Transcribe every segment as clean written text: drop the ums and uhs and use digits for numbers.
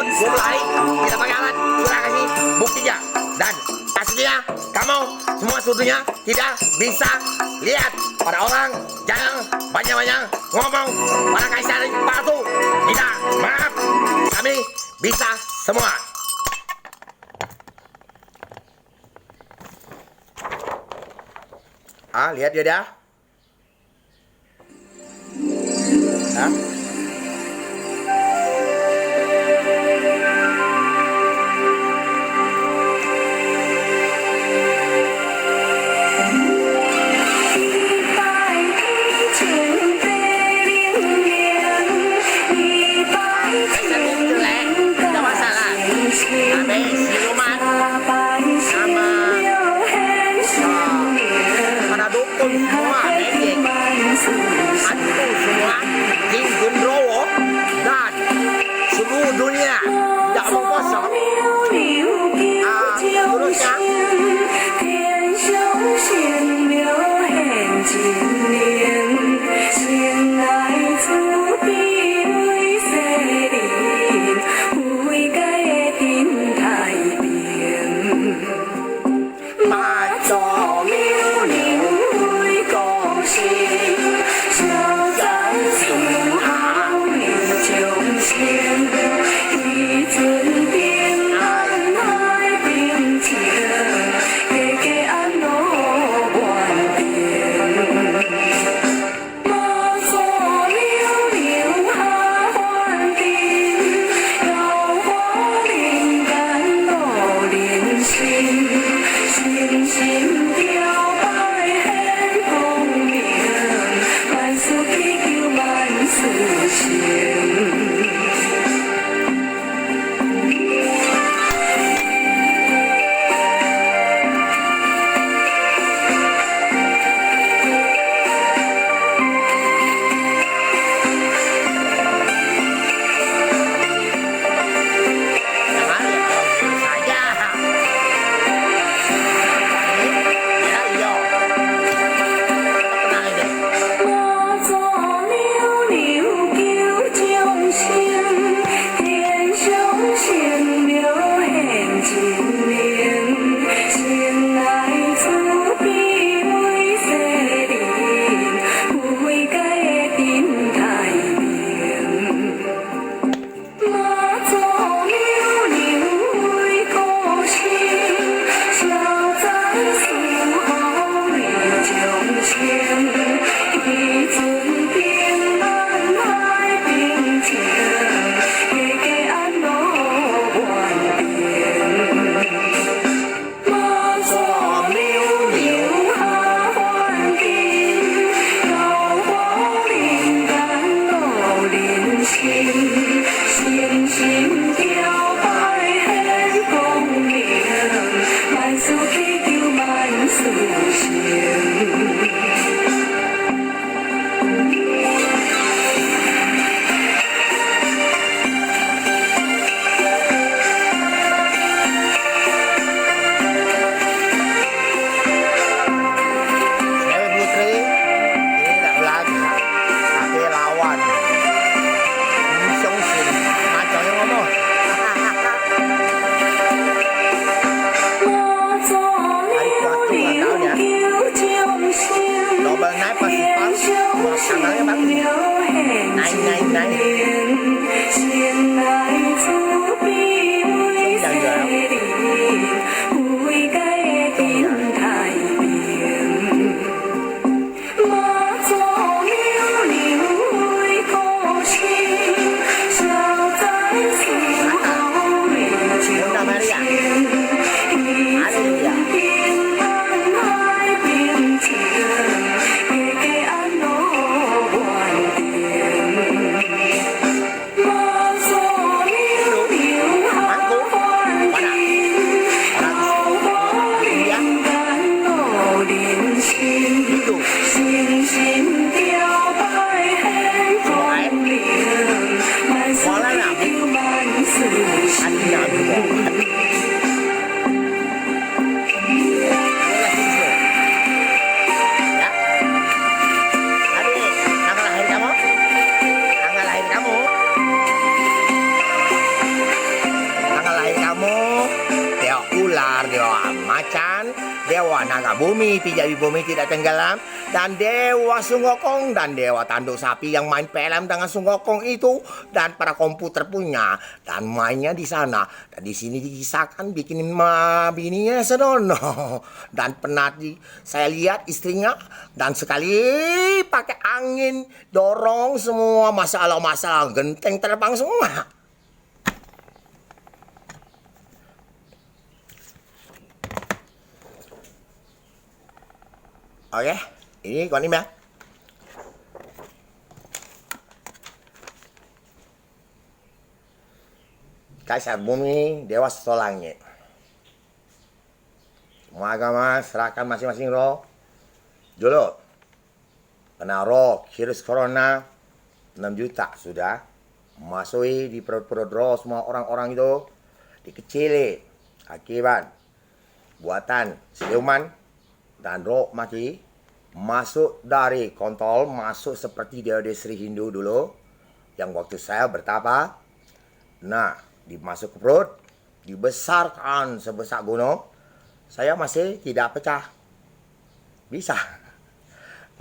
takut, gue lari, kita pakai alat, sudah kasih buktinya. Dan aslinya, kamu semua seutuhnya tidak bisa lihat. Para orang, jangan banyak-banyak ngomong. Para kaisar batu, tidak, maaf, kami bisa semua. Lihat dia dah. bumi tidak tenggelam, dan Dewa Sungokong dan Dewa Tanduk Sapi yang main film dengan Sungokong itu, dan para komputer punya, dan mainnya di sana. Dan di sini dikisahkan bikinin bininya senono. Dan pernah saya lihat istrinya, dan sekali pakai angin dorong semua masalah-masalah genteng terbang semua. Oke, ini Kuan Im ya. Kaisar bumi, dewa langit. Semua agama serahkan masing-masing roh. Dulu, kena roh virus corona 6 juta sudah. Masui di perut-perut roh semua orang-orang itu. Dikecili akibat buatan siluman dan roh mati. Masuk dari kontol, masuk seperti dia Sri Hindu dulu, yang waktu saya bertapa. Nah, dimasuk ke perut, dibesarkan sebesar gunung, saya masih tidak pecah. Bisa.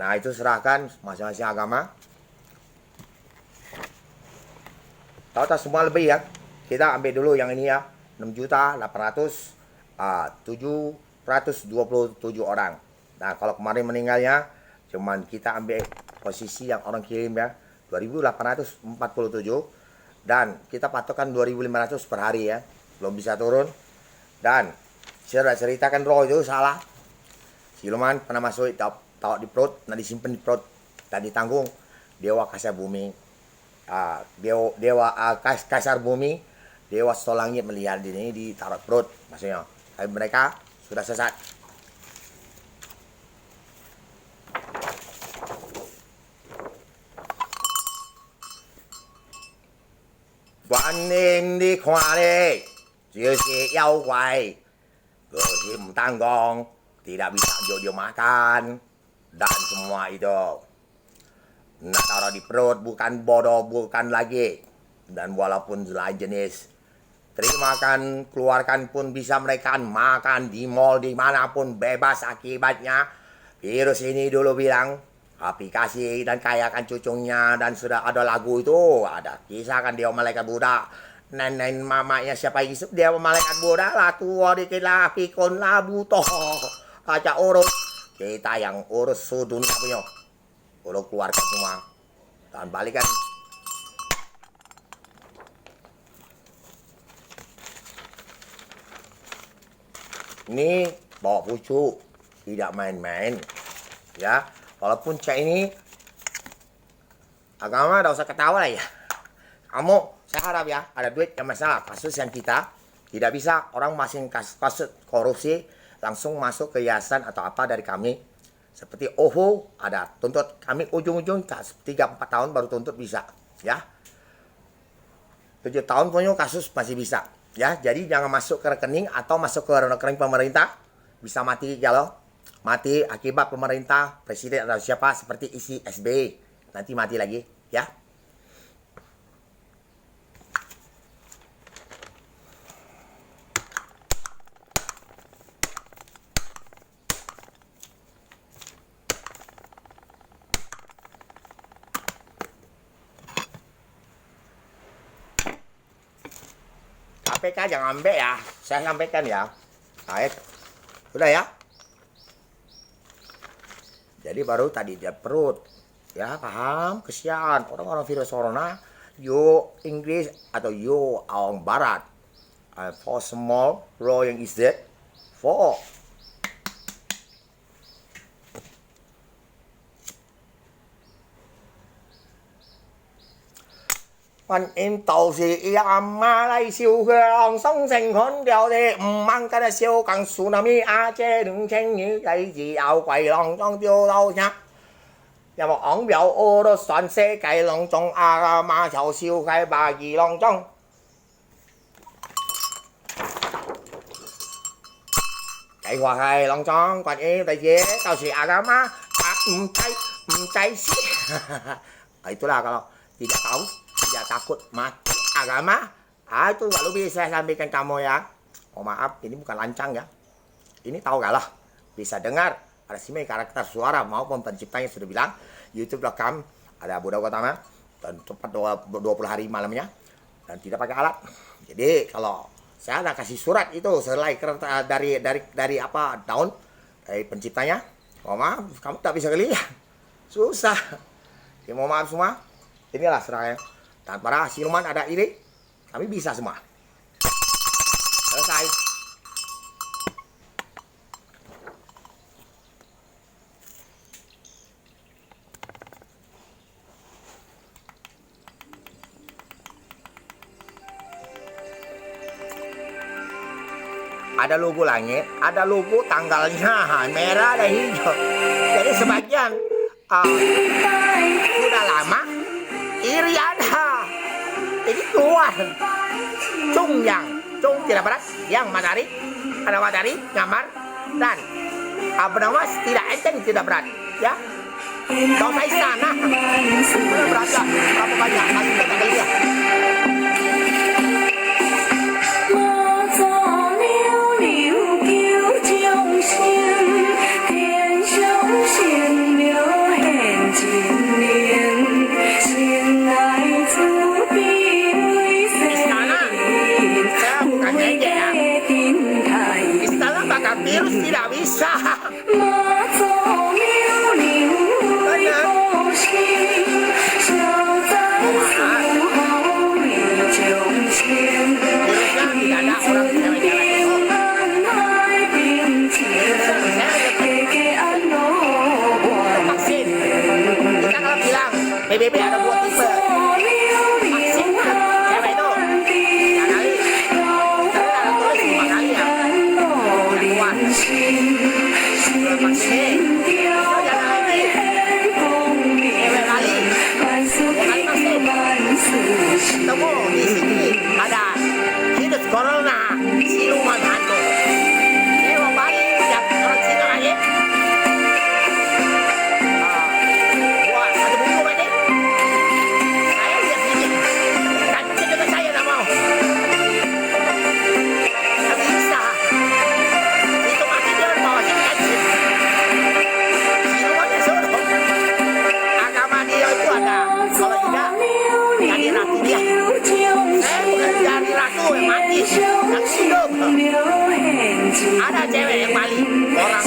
Nah, itu serahkan masing-masing agama. Tahu-tahu semua lebih ya. Kita ambil dulu yang ini ya, 6.800.727 orang. Nah, kalau kemarin meninggalnya, cuman kita ambil posisi yang orang kirim ya, 2.847. Dan kita patokan 2.500 per hari ya, belum bisa turun. Dan saya ceritakan roh itu salah. Siluman pernah masuk, tahu di perut, nah disimpan di perut, dan ditanggung dewa kasar bumi. Kasar bumi, dewa langit melihat ini ditaruh perut, maksudnya mereka sudah sesat. Quan Niệm đi khoa đi,就是妖怪, kesim tanggung, tidak bisa dia makan, dan semua itu. Nah, taruh di perut, bukan bodoh, bukan lagi. Dan walaupun lain jenis, terimakan, keluarkan pun bisa mereka makan di mall, dimanapun, bebas akibatnya. Virus ini dulu bilang, aplikasi dan kayakan cucunya, dan sudah ada lagu itu, ada kisah kan dia malaikat Buddha. Nenek mamanya siapa Yusuf, dia malaikat Buddha lah, tua dikit lah, pikun lah, butoh. Kaca urus, kita yang urus dunia punya. Udah keluarkan semua, dan balikan. Ini bawa pucuk, tidak main-main, ya. Walaupun cek ini agama, tidak usah ketawa lah ya. Kamu, saya harap ya, ada duit yang masalah. Kasus yang kita tidak bisa orang masing kasus korupsi langsung masuk ke yayasan atau apa dari kami. Seperti OVO ada tuntut kami ujung-ujung 3-4 tahun baru tuntut bisa, ya. 7 tahun punya kasus masih bisa, ya. Jadi jangan masuk ke rekening atau masuk ke rekening pemerintah, bisa mati kalau mati akibat pemerintah, presiden atau siapa seperti isi SBY. Nanti mati lagi, ya. KPK jangan ambek ya, saya sampaikan ya. Baik, udah ya. Jadi baru tadi dia perut, ya paham? Kesian orang-orang virus corona, yo Inggris atau yo orang Barat. For small, row yang is dead, for Quan Im Tổ Sĩ Ma Lai Siêu Hương Sống Sinh Hôn Điều Thì Mang Cái Siêu Càng Tsunami A Chê Đừng Chênh Như Cái Gì Áo Quầy Lòng Trong Tiêu Đâu Nhá. Và một ổng biểu ô đó soạn xe cái lòng trong ma chậu siêu cái bà gì lòng trong. Cái hòa hay lòng trong Quan Im tại chế tao si agama cai sih. Itulah kalau tidak tahu, tidak takut mati agama. Itu lalu bisa saya sampaikan kamu ya. Oh maaf, ini bukan lancang ya. Ini tahu gak lah. bisa dengar, ada simak karakter suara maupun penciptanya sudah bilang, youtube.com, ada Buddha Gautama, dan tepat 20 hari malamnya, dan tidak pakai alat. Jadi kalau saya ada kasih surat itu selai dari apa daun dari penciptanya, mohon maaf kamu tak bisa lihat, susah. Ya, mohon maaf semua, inilah serangnya. Dan para siluman ada ide, kami bisa semua. Selesai. Ada logo langit, ada logo tanggalnya merah dan hijau. Jadi sebagian sudah lama iri ada. Ini keluar. Cung tidak berat, yang matahari, ada matahari, gambar dan benawas tidak enteng, tidak berat, ya. Kau saya istana, berat tak? Berapa banyak? Masih kita tak lihat. Virus tidak bisa. Vaksin. Kita kalau bilang PBB ada 2 tipe. Vaksin cewek itu 3 kali. Saya ada tulis 5 kali ya. Vaksin. Itu jangan lagi. Cewek kali. 2 kali vaksin. Temu di sini ada virus corona, siluman hantu. Ini mau balik yang orang Cina lagi. Buat 1 buku ini. Saya lihat ini. Kancing juga saya tak mau. Tak bisa. Itu mati dia bawa sini kancing. Silumannya suruh. Agama dia itu ada. Kalau tidak, jadi ratu dia. Saya bukan jadi ratu yang mati. Yang hidup. Ada cewek yang paling orang